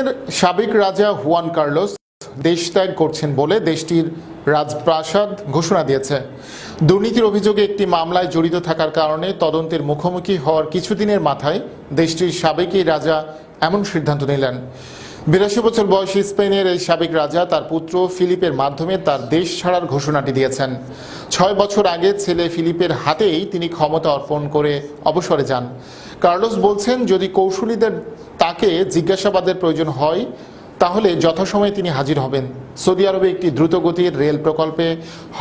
স্পেনের সাবেক রাজা হুয়ান কার্লোস দেশ ত্যাগ করছেন বলে দেশটির রাজপ্রাসাদ ঘোষণা দিয়েছে। দুর্নীতির অভিযোগে একটি মামলায় জড়িত থাকার কারণে তদন্তের মুখোমুখি হওয়ার কিছুদিনের মাথায় দেশটির সাবেক এই রাজা এমন সিদ্ধান্ত নিলেন। 82 বছর বয়সী স্পেনের এই সাবেক রাজা তার পুত্র ফিলিপের মাধ্যমে তার দেশ ছাড়ার ঘোষণাটি দিয়েছেন। 6 বছর আগে ছেলে ফিলিপের হাতেই তিনি ক্ষমতা অর্পণ করে অবসরে যান। কার্লোস বলছেন, যদি কৌশলীদের তাকে জিজ্ঞাসাবাদের প্রয়োজন হয় তাহলে যথাসময়ে তিনি হাজির হবেন। সৌদি আরবে একটি দ্রুতগতির রেল প্রকল্পে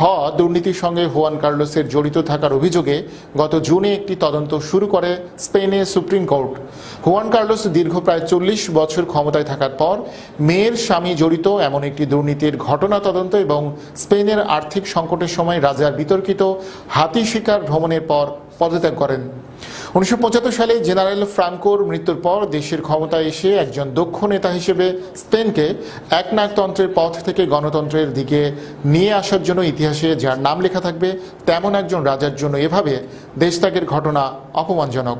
হওয়া দুর্নীতির সঙ্গে হুয়ান কার্লোসের জড়িত থাকার অভিযোগে গত জুনে একটি তদন্ত শুরু করে স্পেনের সুপ্রিম কোর্ট। হুয়ান কার্লোস দীর্ঘ প্রায় 40 বছর ক্ষমতায় থাকার পর মেয়ের স্বামী জড়িত এমন একটি দুর্নীতির ঘটনা তদন্ত এবং স্পেনের আর্থিক সংকটের সময় রাজার বিতর্কিত হাতি শিকার ভ্রমণের পর পদত্যাগ করেন। 1975 সালে জেনারেল ফ্রাঙ্কোর মৃত্যুর পর দেশের ক্ষমতায় এসে একজন দক্ষ নেতা হিসেবে স্পেনকে একনায়কতন্ত্রের পথ থেকে গণতন্ত্রের দিকে নিয়ে আসার জন্য ইতিহাসে যার নাম লেখা থাকবে তেমন একজন রাজার জন্য এভাবে দেশত্যাগের ঘটনা অপমানজনক।